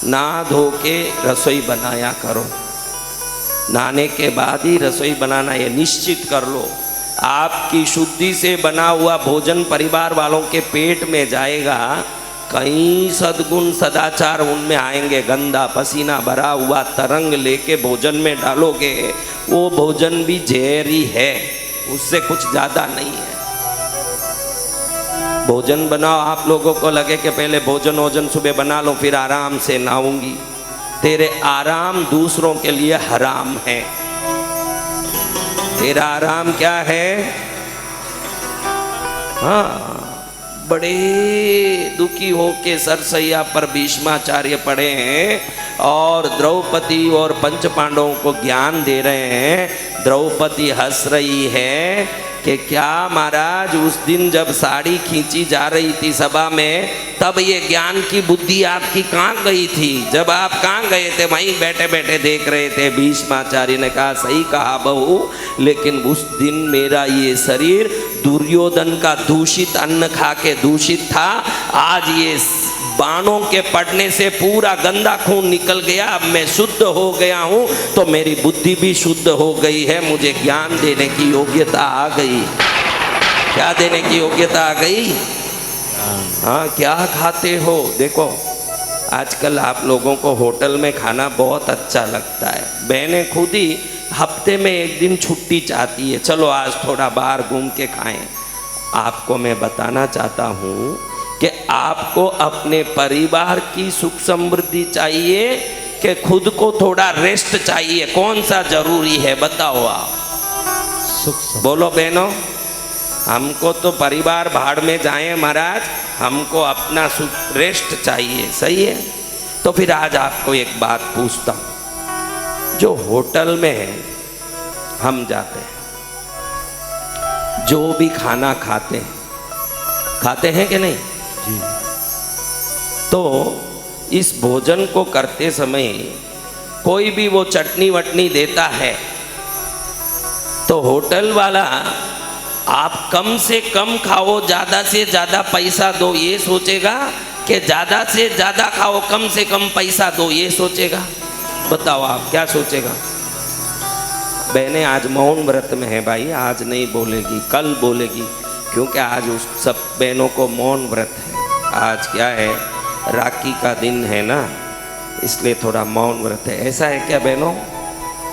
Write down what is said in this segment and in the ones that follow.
नहा धो के रसोई बनाया करो। नहाने के बाद ही रसोई बनाना, ये निश्चित कर लो। आपकी शुद्धि से बना हुआ भोजन परिवार वालों के पेट में जाएगा, कई सद्गुण सदाचार उनमें आएंगे। गंदा पसीना भरा हुआ तरंग लेके भोजन में डालोगे, वो भोजन भी जहरी है, उससे कुछ ज़्यादा नहीं है। भोजन बनाओ, आप लोगों को लगे कि पहले भोजन सुबह बना लो फिर आराम से नहाऊंगी, तेरे आराम दूसरों के लिए हराम है। तेरा आराम क्या है? हाँ, बड़े दुखी होके सरसैया पर भीष्माचार्य पड़े हैं और द्रौपदी और पंच पांडवों को ज्ञान दे रहे हैं। द्रौपदी हंस रही है कि क्या महाराज, उस दिन जब साड़ी खींची जा रही थी सभा में, तब ये ज्ञान की बुद्धि आपकी कहाँ गई थी? जब आप कहाँ गए थे? वहीं बैठे बैठे देख रहे थे। भीष्माचार्य ने कहा, सही कहा बहू, लेकिन उस दिन मेरा ये शरीर दुर्योधन का दूषित अन्न खा के दूषित था। आज ये बाणों के पड़ने से पूरा गंदा खून निकल गया, अब मैं शुद्ध हो गया हूँ, तो मेरी बुद्धि भी शुद्ध हो गई है, मुझे ज्ञान देने की योग्यता आ गई। क्या देने की योग्यता आ गई? हाँ, क्या खाते हो? देखो आजकल आप लोगों को होटल में खाना बहुत अच्छा लगता है। बहनें खुद ही हफ्ते में एक दिन छुट्टी चाहती है, चलो आज थोड़ा बाहर घूम के खाएं। आपको मैं बताना चाहता हूँ कि आपको अपने परिवार की सुख समृद्धि चाहिए कि खुद को थोड़ा रेस्ट चाहिए? कौन सा जरूरी है बताओ आप? बोलो बहनों, हमको तो परिवार भाड़ में जाए महाराज, हमको अपना सुख रेस्ट चाहिए, सही है? तो फिर आज आपको एक बात पूछता हूँ। जो होटल में हम जाते हैं, जो भी खाना खाते हैं कि नहीं जी? तो इस भोजन को करते समय कोई भी वो चटनी वटनी देता है, तो होटल वाला आप कम से कम खाओ, ज़्यादा से ज़्यादा पैसा दो, ये सोचेगा कि ज़्यादा से ज़्यादा खाओ, कम से कम पैसा दो, ये सोचेगा? बताओ आप क्या सोचेगा? बहनें आज मौन व्रत में है भाई, आज नहीं बोलेगी, कल बोलेगी, क्योंकि आज उस सब बहनों को मौन व्रत है। आज क्या है, राखी का दिन है ना, इसलिए थोड़ा मौन व्रत है। ऐसा है क्या बहनों?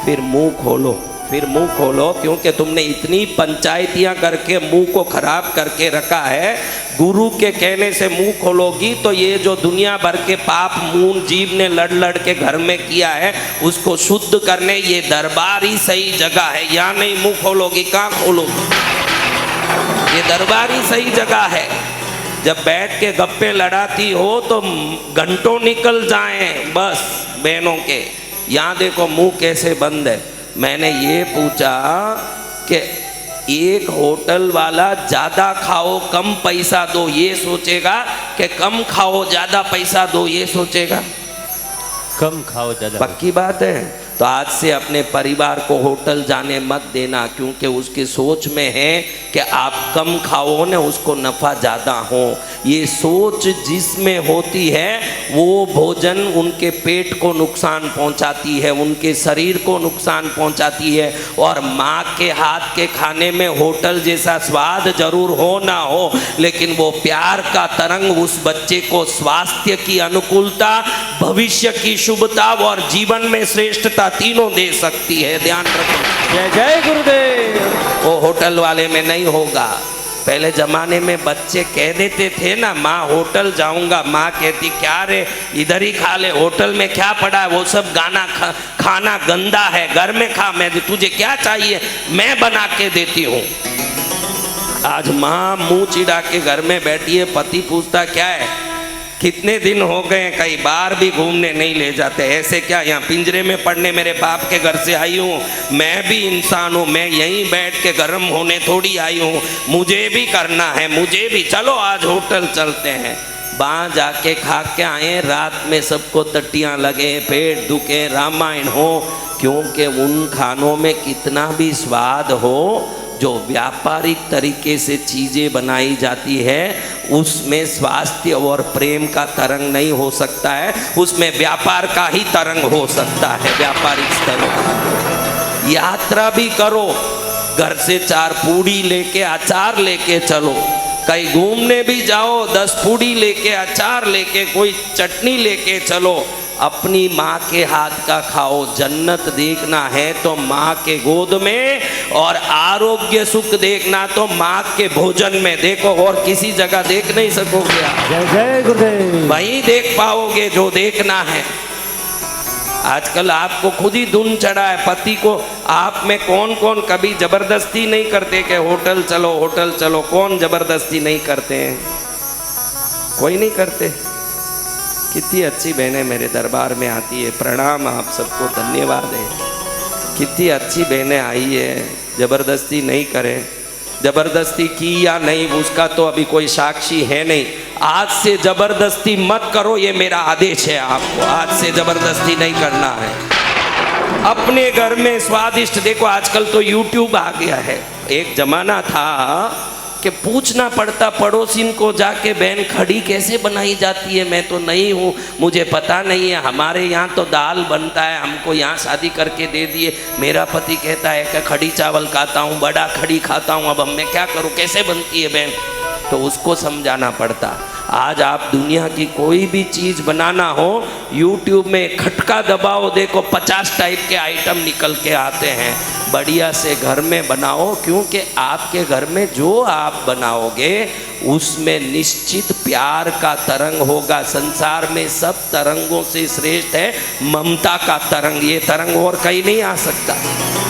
फिर मुंह खोलो, फिर मुंह खोलो, क्योंकि तुमने इतनी पंचायतियां करके मुंह को खराब करके रखा है। गुरु के कहने से मुंह खोलोगी तो ये जो दुनिया भर के पाप मून जीव ने लड़ लड़ के घर में किया है, उसको शुद्ध करने ये दरबार ही सही जगह है। यहाँ नहीं मुंह खोलोगी, कहाँ खोलोगी? ये दरबार ही सही जगह है। जब बैठ के गप्पे लड़ाती हो तो घंटों निकल जाएं बस बहनों के। यहाँ देखो मुंह कैसे बंद है। मैंने ये पूछा कि एक होटल वाला ज़्यादा खाओ कम पैसा दो ये सोचेगा कि कम खाओ ज़्यादा पैसा दो ये सोचेगा? कम खाओ ज़्यादा। पक्की बात है। तो आज से अपने परिवार को होटल जाने मत देना, क्योंकि उसकी सोच में है कि आप कम खाओ ना, उसको नफ़ा ज़्यादा हो। ये सोच जिसमें होती है वो भोजन उनके पेट को नुकसान पहुंचाती है, उनके शरीर को नुकसान पहुंचाती है। और माँ के हाथ के खाने में होटल जैसा स्वाद जरूर हो ना हो, लेकिन वो प्यार का तरंग उस बच्चे को स्वास्थ्य की अनुकूलता, भविष्य की शुभता और जीवन में श्रेष्ठता तीनों दे सकती है। ध्यान रखो। जय जय गुरुदेव। वो होटल वाले में नहीं होगा। पहले जमाने में बच्चे कह देते थे ना, माँ होटल जाऊंगा, माँ कहती क्या रे इधर ही खा ले, होटल में क्या पड़ा है, वो सब खाना गंदा है, घर में खा, मैं तुझे क्या चाहिए मैं बना के देती हूँ। आज माँ मुंह चिढ़ा के घर में बैठी है, पति पूछता क्या है, कितने दिन हो गए कहीं बाहर भी घूमने नहीं ले जाते, ऐसे क्या यहाँ पिंजरे में पड़ने मेरे बाप के घर से आई हूँ, मैं भी इंसान हूँ, मैं यहीं बैठ के गर्म होने थोड़ी आई हूँ, मुझे भी करना है, मुझे भी, चलो आज होटल चलते हैं। वहाँ जाके खा के आए, रात में सबको टट्टियाँ लगे, पेट दुखे, रामायण हो, क्योंकि उन खानों में कितना भी स्वाद हो जो व्यापारिक तरीके से चीज़ें बनाई जाती है उसमें स्वास्थ्य और प्रेम का तरंग नहीं हो सकता है, उसमें व्यापार का ही तरंग हो सकता है। व्यापारिक स्तर पर यात्रा भी करो, घर से 4 पूड़ी लेके अचार लेके चलो, कहीं घूमने भी जाओ 10 पूड़ी लेके अचार लेके कोई चटनी लेके चलो, अपनी माँ के हाथ का खाओ। जन्नत देखना है तो माँ के गोद में, और आरोग्य सुख देखना तो माँ के भोजन में देखो, और किसी जगह देख नहीं सकोगे आप। जय जय गुरुदेव। वहीं देख पाओगे जो देखना है। आजकल आपको खुद ही धुन चढ़ा है, पति को आप में कौन कौन कभी जबरदस्ती नहीं करते कि होटल चलो होटल चलो, कौन जबरदस्ती नहीं करते हैं? कोई नहीं करते। कितनी अच्छी बहनें मेरे दरबार में आती है, प्रणाम आप सबको, धन्यवाद है। कितनी अच्छी बहनें आई है, जबरदस्ती नहीं करें। जबरदस्ती की या नहीं उसका तो अभी कोई साक्षी है नहीं। आज से जबरदस्ती मत करो, ये मेरा आदेश है आपको। आज से जबरदस्ती नहीं करना है। अपने घर में स्वादिष्ट, देखो आजकल तो YouTube आ गया है। एक जमाना था कि पूछना पड़ता पड़ोसिन को जाके, बहन खड़ी कैसे बनाई जाती है, मैं तो नहीं हूँ, मुझे पता नहीं है, हमारे यहाँ तो दाल बनता है, हमको यहाँ शादी करके दे दिए। मेरा पति कहता है कि खड़ी चावल खाता हूँ, बड़ा खड़ी खाता हूँ, अब मैं क्या करूँ, कैसे बनती है बहन? तो उसको समझाना पड़ता। आज आप दुनिया की कोई भी चीज़ बनाना हो, YouTube में खटका दबाओ, देखो 50 टाइप के आइटम निकल के आते हैं। बढ़िया से घर में बनाओ, क्योंकि आपके घर में जो आप बनाओगे उसमें निश्चित प्यार का तरंग होगा। संसार में सब तरंगों से श्रेष्ठ है ममता का तरंग। ये तरंग और कहीं नहीं आ सकता।